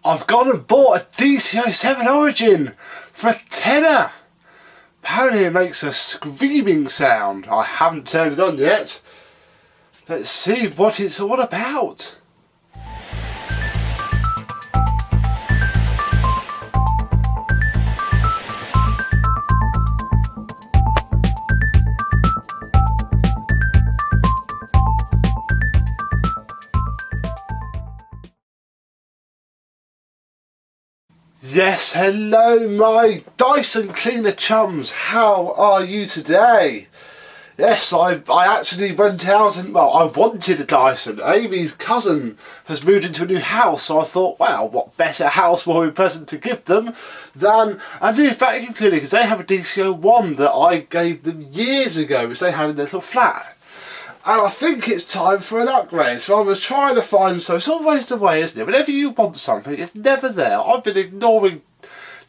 I've gone and bought a DC07 Origin for a tenner. Apparently it makes a screaming sound. I haven't turned it on yet. Let's see what it's all about. Yes, hello my Dyson cleaner chums, how are you today? Yes, I actually went out and, well, I wanted a Dyson. Amy's cousin has moved into a new house, so I thought, well, what better housewarming present to give them than a new vacuum cleaner, because they have a DC01 that I gave them years ago, which they had in their little flat. And I think it's time for an upgrade, so I was trying to find, so it's always the way, isn't it? Whenever you want something, it's never there. I've been ignoring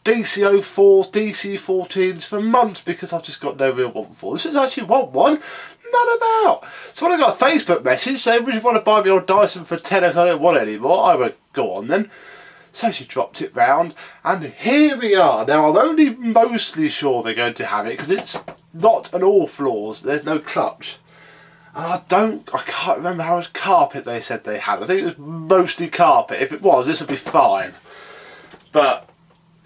DC04s, DC14s for months because I've just got no real want for them. Since I actually want one, none about. So when I got a Facebook message saying, would you want to buy me old Dyson for 10 I don't want it anymore, I went, go on then. So she dropped it round, and here we are. Now I'm only mostly sure they're going to have it, because it's not an all floors, there's no clutch. And I can't remember how much carpet they said they had. I think it was mostly carpet. If it was, this would be fine. But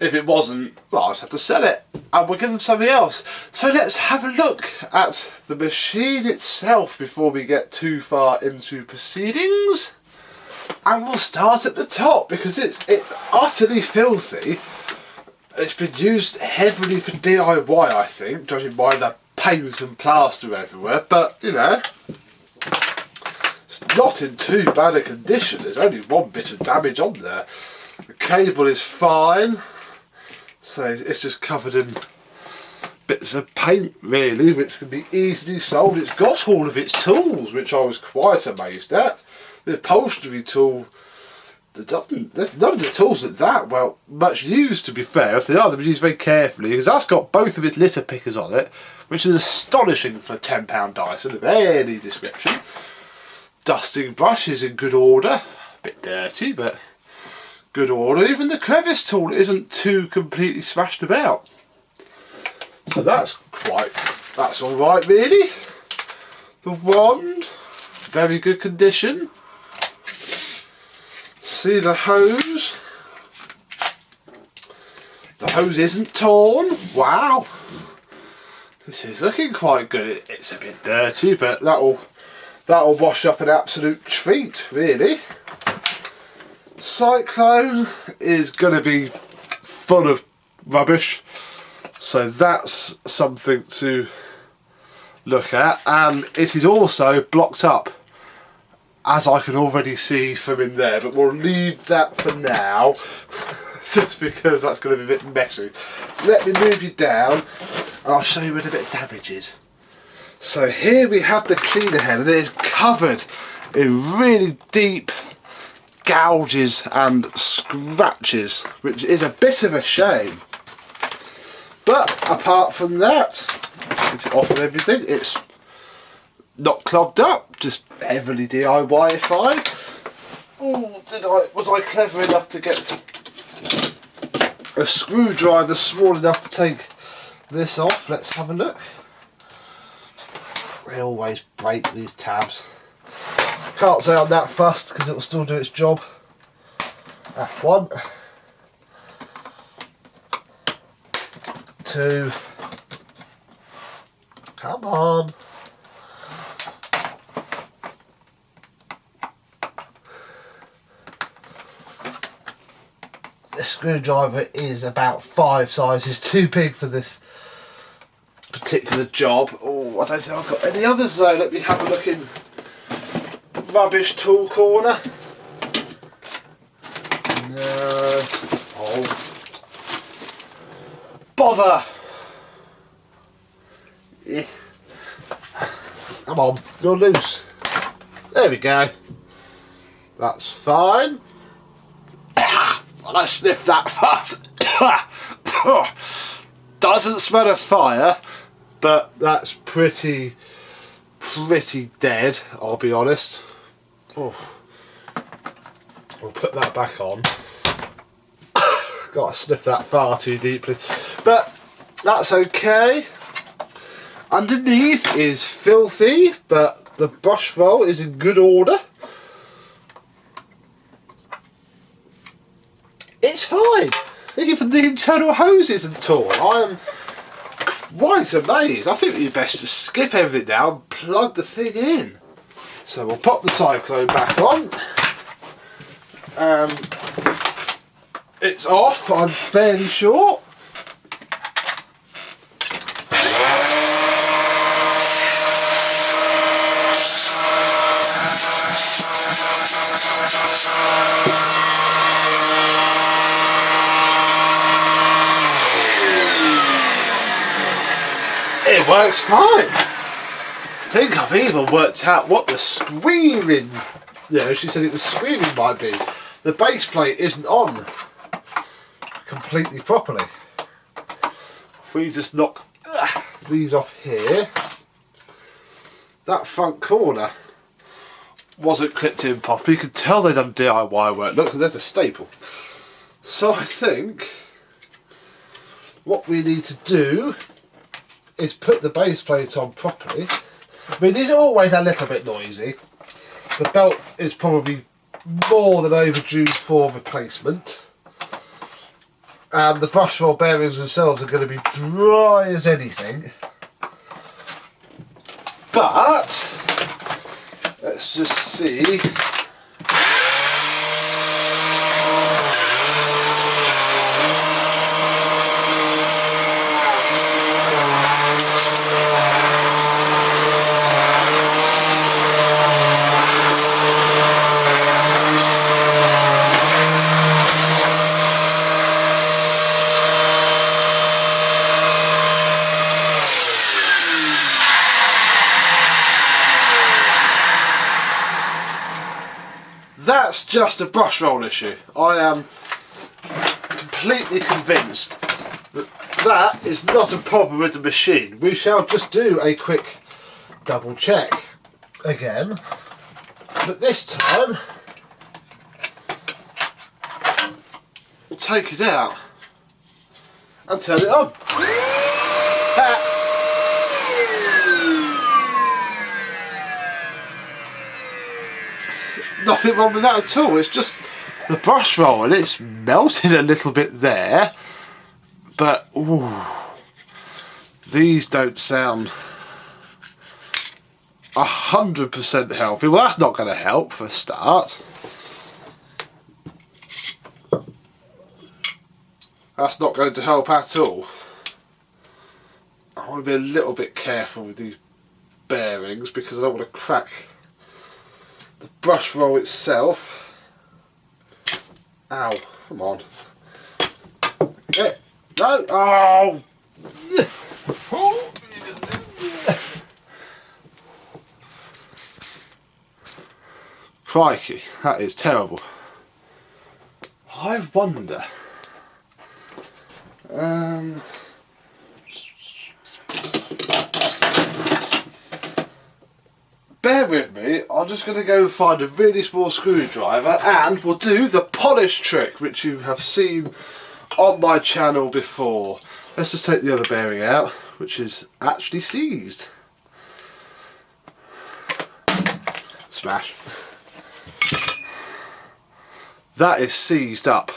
if it wasn't, well, I'll just have to sell it. And we'll give them something else. So let's have a look at the machine itself before we get too far into proceedings. And we'll start at the top, because it's utterly filthy. It's been used heavily for DIY, I think, judging by the paint and plaster everywhere, but you know, it's not in too bad a condition. There's only one bit of damage on there. The cable is fine, so it's just covered in bits of paint really, which can be easily sold. It's got all of its tools, which I was quite amazed at. The upholstery tool, there's none of the tools that well much used, to be fair. If they are, they've been used very carefully, because that's got both of its litter pickers on it, which is astonishing for a £10 Dyson of any description. Dusting brush is in good order, a bit dirty but good order. Even the crevice tool isn't too completely smashed about, so that's alright really. The wand, very good condition. See the hose. The hose isn't torn. Wow. This is looking quite good. It's a bit dirty, but that'll wash up an absolute treat, really. Cyclone is going to be full of rubbish, so that's something to look at. And it is also blocked up, as I can already see from in there, but we'll leave that for now just because that's going to be a bit messy. Let me move you down and I'll show you where the bit of damage is. So here we have the cleaner head, and it is covered in really deep gouges and scratches, which is a bit of a shame. But apart from that, get it off of everything, it's not clogged up, just heavily DIY-ified. Oh, was I clever enough to get a screwdriver small enough to take this off? Let's have a look. They always break these tabs. Can't say I'm that fussed because it'll still do its job. F1, 2, come on. The screwdriver is about 5 sizes too big for this particular job. Oh, I don't think I've got any others though. Let me have a look in rubbish tool corner. No. Oh. Bother. Yeah. Come on, you're loose. There we go. That's fine. I sniffed that fast. Doesn't smell of fire, but that's pretty dead, I'll be honest. Oh. We'll put that back on. got to sniff that far too deeply. But that's okay. Underneath is filthy, but the brush roll is in good order. It's fine. Even the internal hose isn't torn. I am quite amazed. I think you'd best just skip everything now and plug the thing in. So we'll pop the cyclone back on. It's off, I'm fairly sure. It works fine. I think I've even worked out what the screaming, she said it was screaming might be. The base plate isn't on completely properly. If we just knock these off here, that front corner wasn't clipped in properly. You can tell they've done DIY work. Look, there's a staple. So I think what we need to do is put the base plate on properly. I mean, these are always a little bit noisy. The belt is probably more than overdue for replacement. And the brush roll bearings themselves are going to be dry as anything. But let's just see. That's just a brush roll issue. I am completely convinced that that is not a problem with the machine. We shall just do a quick double check again, but this time we'll take it out and turn it on. Nothing wrong with that at all. It's just the brush roll and it's melted a little bit there, but ooh, these don't sound 100% healthy. Well, that's not going to help for a start. That's not going to help at all. I want to be a little bit careful with these bearings because I don't want to crack the brush roll itself. Ow, come on. Yeah, no, oh! Crikey, that is terrible. I wonder. Bear with me, I'm just going to go and find a really small screwdriver and we'll do the polish trick which you have seen on my channel before. Let's just take the other bearing out, which is actually seized. Smash. That is seized up.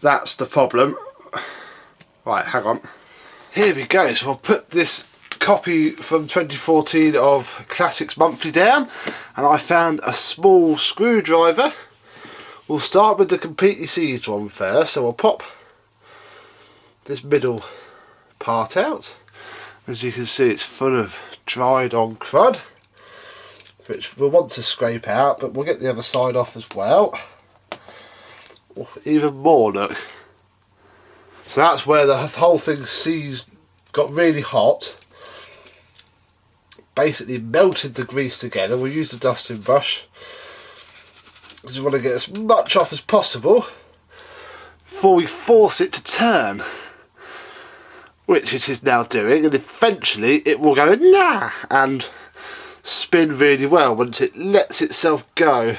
That's the problem. Right, hang on. Here we go, so I'll put this copy from 2014 of Classics Monthly down, and I found a small screwdriver. We'll start with the completely seized one first, so we'll pop this middle part out. As you can see, it's full of dried on crud, which we'll want to scrape out, but we'll get the other side off as well. Oh, even more, look. So that's where the whole thing seized, got really hot. Basically melted the grease together. We'll use the dusting brush because we want to get as much off as possible before we force it to turn, which it is now doing, and eventually it will go nah and spin really well once it lets itself go.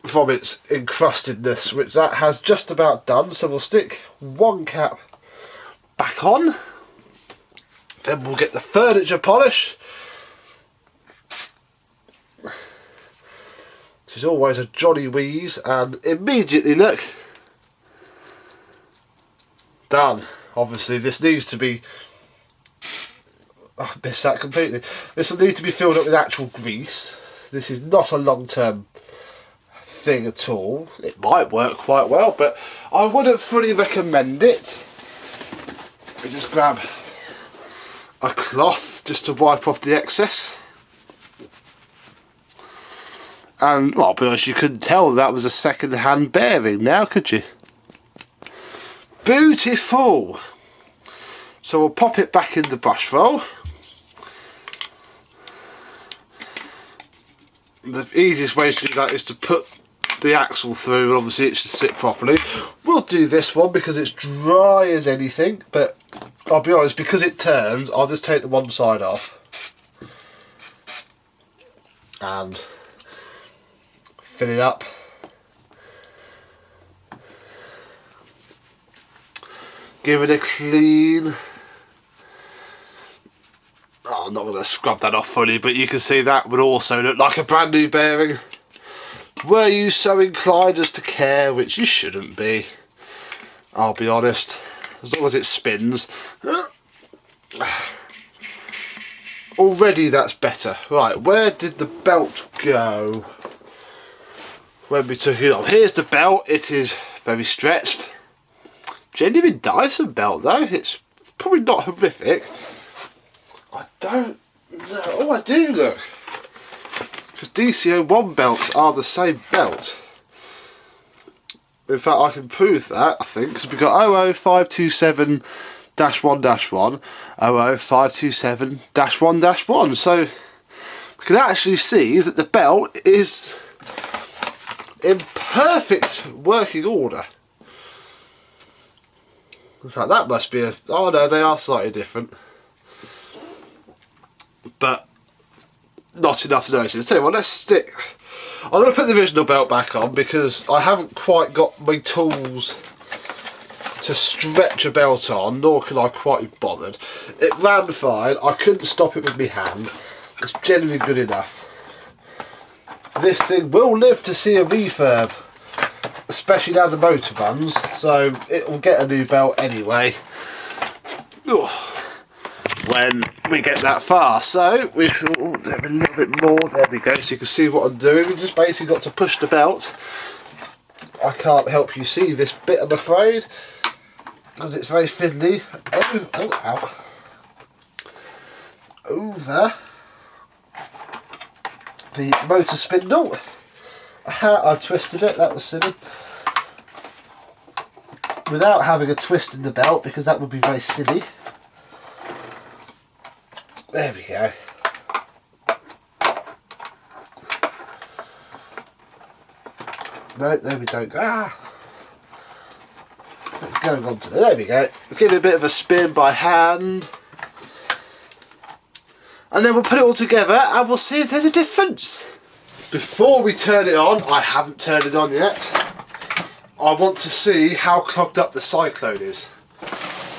from its encrustedness, which that has just about done. So we'll stick one cap back on, then we'll get the furniture polish, which is always a jolly wheeze, and immediately look, done. Obviously this needs to be, I missed that completely, this will need to be filled up with actual grease. This is not a long-term thing at all. It might work quite well, but I wouldn't fully recommend it. We just grab a cloth just to wipe off the excess. And, well, I'll be honest, you couldn't tell that was a second-hand bearing now, could you? Beautiful! So we'll pop it back in the brush roll. The easiest way to do that is to put the axle through, and obviously it should sit properly. We'll do this one because it's dry as anything, but I'll be honest, because it turns, I'll just take the one side off and fill it up. Give it a clean. Oh, I'm not going to scrub that off fully, but you can see that would also look like a brand new bearing. Were you so inclined as to care, which you shouldn't be, I'll be honest, as long as it spins. Already that's better. Right, where did the belt go when we took it off? Here's the belt. It is very stretched. Genuine Dyson belt though. It's probably not horrific. I don't know. Oh, I do look. Because DC01 belts are the same belt. In fact, I can prove that, I think, because we've got 00527-1-1, 00527-1-1. So we can actually see that the belt is in perfect working order. In fact, that must be a... Oh no, they are slightly different. But not enough to notice. Tell you what, let's stick... I'm going to put the original belt back on because I haven't quite got my tools to stretch a belt on, nor can I quite be bothered. It ran fine. I couldn't stop it with my hand. It's generally good enough. This thing will live to see a refurb, especially now the motor runs, so it will get a new belt anyway when we get that far. So we shall do a little bit more. There we go, so you can see what I'm doing. We just basically got to push the belt. I can't help you see this bit, I'm afraid, because it's very fiddly. Ow. Over the motor spindle. I twisted it, that was silly. Without having a twist in the belt, because that would be very silly. There we go. No, there we don't. It's going on to there we go. We'll give it a bit of a spin by hand. And then we'll put it all together and we'll see if there's a difference. Before we turn it on, I haven't turned it on yet, I want to see how clogged up the cyclone is.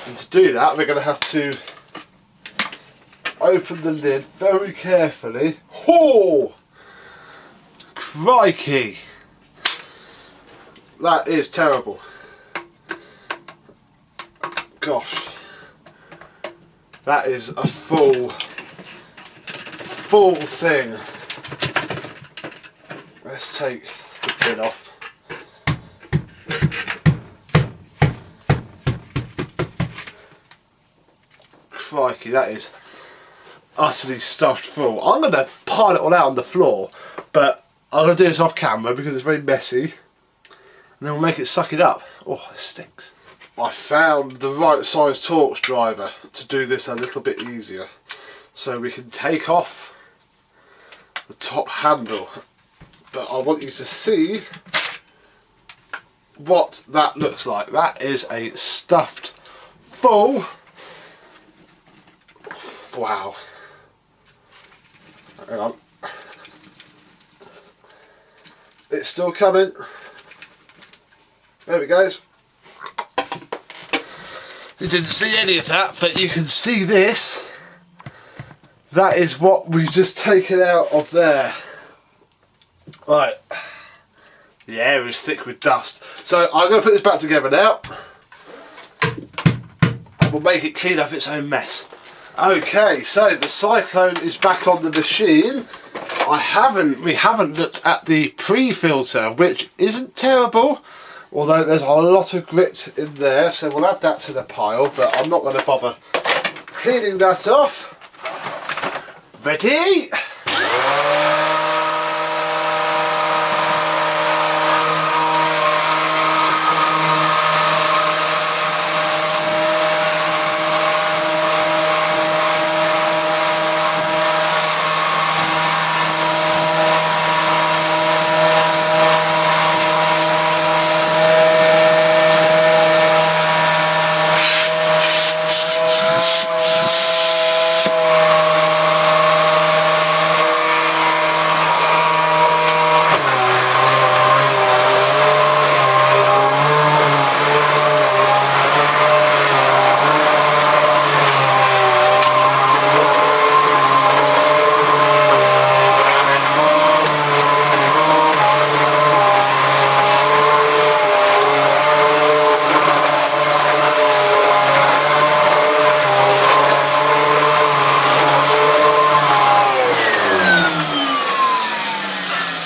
And to do that, we're going to have to open the lid very carefully. Oh! Crikey! That is terrible. Gosh. That is a full thing. Let's take the lid off. Crikey, that is utterly stuffed full. I'm going to pile it all out on the floor, but I'm going to do this off camera because it's very messy, and then we'll make it suck it up. Oh, it stinks. I found the right size Torx driver to do this a little bit easier, so we can take off the top handle, but I want you to see what that looks like. That is a stuffed full. Wow. Hang on. it's still coming. There it goes. You didn't see any of that, but you can see this. That is what we've just taken out of there. Right. The air is thick with dust. So I'm going to put this back together now. And we'll make it clean up its own mess. Okay, so the Cyclone is back on the machine. We haven't looked at the pre-filter, which isn't terrible, although there's a lot of grit in there, so we'll add that to the pile, but I'm not going to bother cleaning that off. Ready?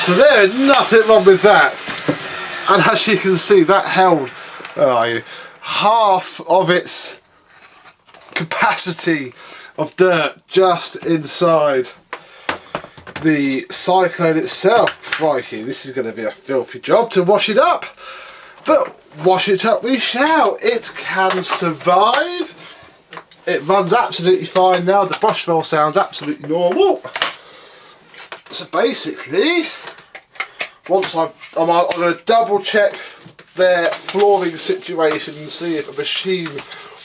So there is nothing wrong with that, and as you can see, that held half of its capacity of dirt just inside the Cyclone itself. Crikey, this is going to be a filthy job to wash it up, but wash it up we shall. It can survive. It runs absolutely fine now. The brush fell sounds absolutely normal. So basically, once I'm going to double check their flooring situation and see if a machine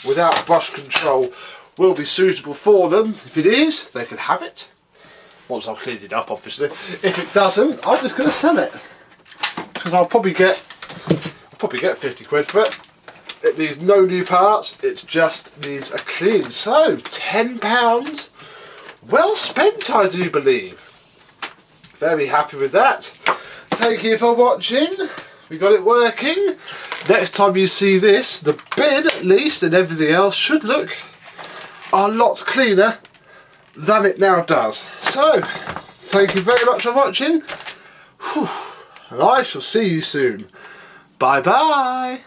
without brush control will be suitable for them. If it is, they can have it. Once I've cleaned it up, obviously. If it doesn't, I'm just going to sell it, because I'll probably get 50 quid for it. It needs no new parts. It just needs a clean. So £10, well spent, I do believe. Very happy with that. Thank you for watching. We got it working. Next time you see this, the bin at least and everything else should look a lot cleaner than it now does. So, thank you very much for watching. And I shall see you soon. Bye bye.